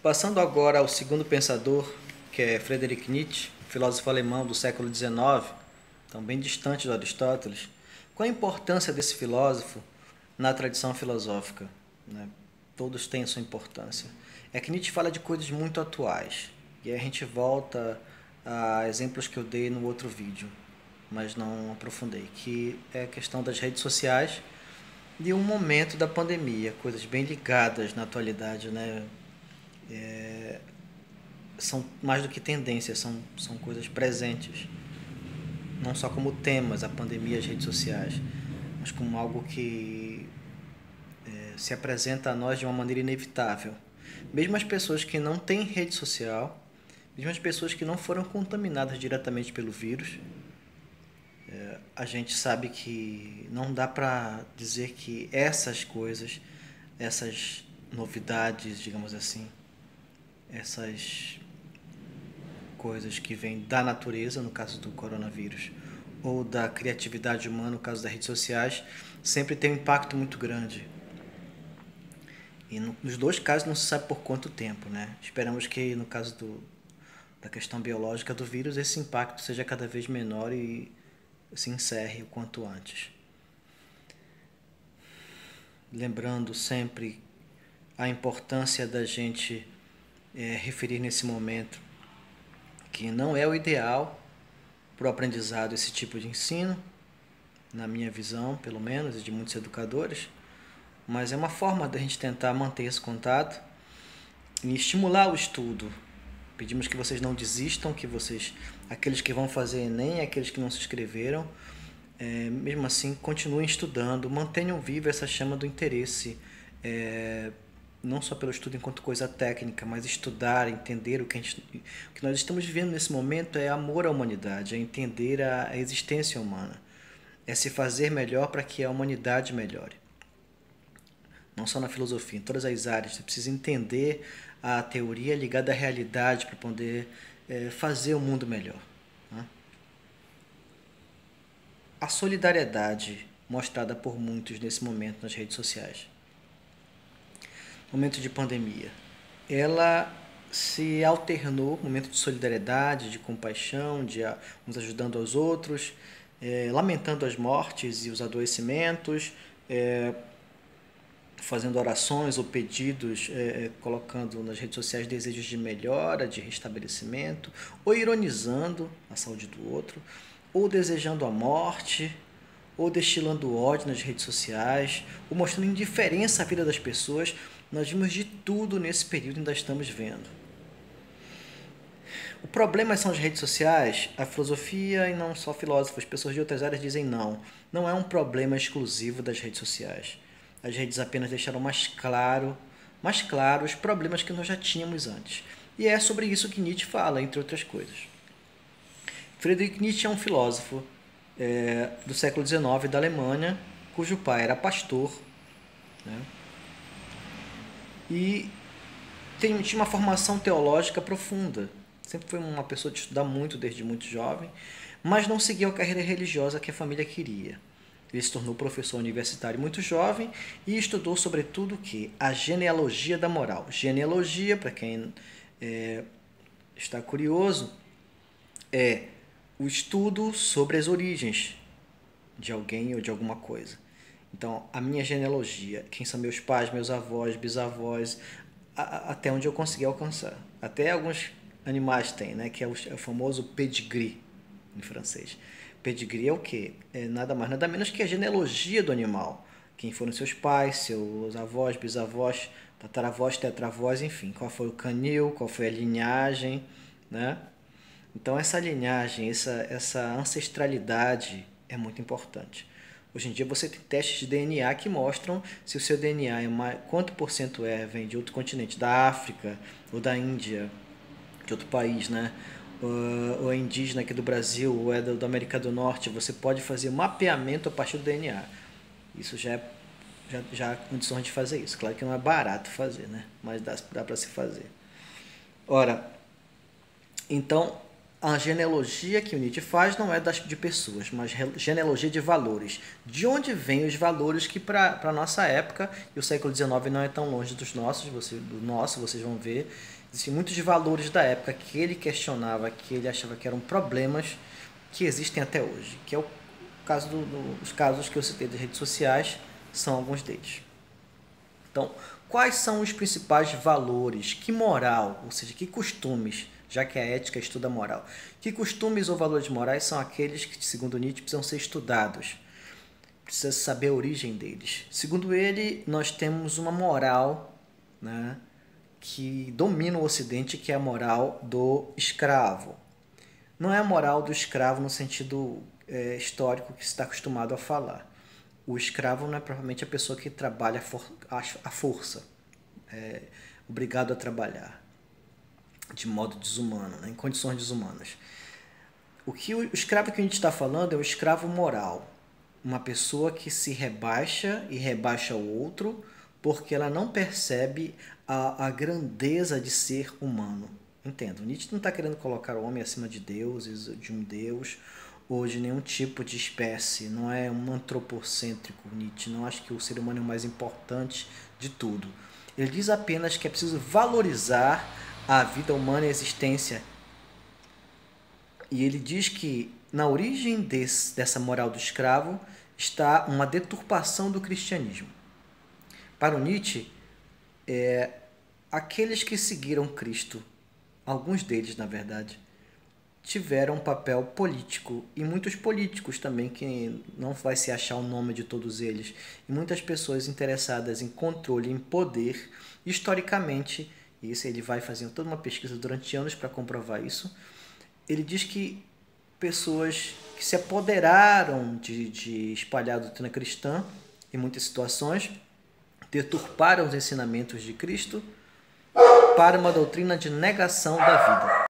Passando agora ao segundo pensador, que é Friedrich Nietzsche, filósofo alemão do século XIX, então bem distante de Aristóteles. Qual a importância desse filósofo na tradição filosófica? Né? Todos têm a sua importância. É que Nietzsche fala de coisas muito atuais, e aí a gente volta a exemplos que eu dei no outro vídeo, mas não aprofundei, que é a questão das redes sociais e um momento da pandemia, coisas bem ligadas na atualidade, né? São mais do que tendências, são coisas presentes. Não só como temas, a pandemia e as redes sociais, mas como algo que se apresenta a nós de uma maneira inevitável. Mesmo as pessoas que não têm rede social, mesmo as pessoas que não foram contaminadas diretamente pelo vírus, a gente sabe que não dá para dizer que essas coisas, essas novidades, digamos assim, essas coisas que vêm da natureza, no caso do coronavírus, ou da criatividade humana, no caso das redes sociais, sempre tem um impacto muito grande. E nos dois casos não se sabe por quanto tempo, né? Esperamos que no caso da questão biológica do vírus esse impacto seja cada vez menor e se encerre o quanto antes. Lembrando sempre a importância da gente referir nesse momento que não é o ideal para o aprendizado esse tipo de ensino, na minha visão, pelo menos, e de muitos educadores, mas é uma forma da gente tentar manter esse contato e estimular o estudo. Pedimos que vocês não desistam, que vocês, aqueles que vão fazer Enem, aqueles que não se inscreveram, mesmo assim, continuem estudando, mantenham viva essa chama do interesse, não só pelo estudo enquanto coisa técnica, mas estudar, entender o que nós estamos vivendo nesse momento é amor à humanidade, é entender a existência humana, é se fazer melhor para que a humanidade melhore. Não só na filosofia, em todas as áreas. Você precisa entender a teoria ligada à realidade para poder fazer o mundo melhor. Né? A solidariedade mostrada por muitos nesse momento nas redes sociais, momento de pandemia, ela se alternou, momento de solidariedade, de compaixão, de uns ajudando aos outros, lamentando as mortes e os adoecimentos, fazendo orações ou pedidos, colocando nas redes sociais desejos de melhora, de restabelecimento, ou ironizando a saúde do outro, ou desejando a morte, ou destilando ódio nas redes sociais, ou mostrando indiferença à vida das pessoas. Nós vimos de tudo nesse período e ainda estamos vendo. O problema são as redes sociais, a filosofia e não só filósofos, pessoas de outras áreas dizem não. Não é um problema exclusivo das redes sociais. As redes apenas deixaram mais claro os problemas que nós já tínhamos antes. E é sobre isso que Nietzsche fala, entre outras coisas. Friedrich Nietzsche é um filósofo do século XIX da Alemanha, cujo pai era pastor, né? E tinha uma formação teológica profunda. Sempre foi uma pessoa de estudar muito desde muito jovem, mas não seguiu a carreira religiosa que a família queria. Ele se tornou professor universitário muito jovem e estudou sobretudo o que? A genealogia da moral. Genealogia, para quem está curioso, é o estudo sobre as origens de alguém ou de alguma coisa. Então, a minha genealogia, quem são meus pais, meus avós, bisavós, até onde eu consegui alcançar. Até alguns animais têm, né? Que é o famoso pedigree em francês. Pedigree é o quê? É nada mais, nada menos que a genealogia do animal. Quem foram seus pais, seus avós, bisavós, tataravós, tetravós, enfim. Qual foi o canil, qual foi a linhagem, né? Então essa linhagem, essa ancestralidade é muito importante. Hoje em dia você tem testes de DNA que mostram se o seu DNA quanto por cento vem de outro continente, da África ou da Índia, de outro país, né? Ou é indígena aqui do Brasil, ou é da América do Norte. Você pode fazer mapeamento a partir do DNA. Isso já há condições de fazer isso. Claro que não é barato fazer, né? Mas dá para se fazer. Ora, então a genealogia que o Nietzsche faz não é de pessoas, mas genealogia de valores. De onde vêm os valores que para a nossa época, e o século XIX não é tão longe dos nossos, do nosso, vocês vão ver, existem muitos valores da época que ele questionava, que ele achava que eram problemas que existem até hoje, que é o caso os casos que eu citei das redes sociais, são alguns deles. Então, quais são os principais valores? Que moral, ou seja, que costumes, já que a ética estuda a moral, que costumes ou valores morais são aqueles que, segundo Nietzsche, precisam ser estudados? Precisa saber a origem deles. Segundo ele, nós temos uma moral, né, que domina o Ocidente, que é a moral do escravo. Não é a moral do escravo no sentido histórico que se está acostumado a falar. O escravo não é provavelmente a pessoa que trabalha à força, obrigado a trabalhar de modo desumano, né, em condições desumanas. O escravo que a gente está falando é o escravo moral, uma pessoa que se rebaixa e rebaixa o outro porque ela não percebe a grandeza de ser humano. Entendo, Nietzsche não está querendo colocar o homem acima de deuses, de um deus, ou de nenhum tipo de espécie. Não é um antropocêntrico Nietzsche, não acha que o ser humano é o mais importante de tudo. Ele diz apenas que é preciso valorizar a vida humana e a existência. E ele diz que na origem dessa moral do escravo está uma deturpação do cristianismo. Para o Nietzsche, aqueles que seguiram Cristo, alguns deles, na verdade, tiveram um papel político, e muitos políticos também, que não vai se achar o nome de todos eles, e muitas pessoas interessadas em controle, em poder, historicamente, isso ele vai fazendo toda uma pesquisa durante anos para comprovar isso. Ele diz que pessoas que se apoderaram de espalhar a doutrina cristã, em muitas situações, deturparam os ensinamentos de Cristo para uma doutrina de negação da vida.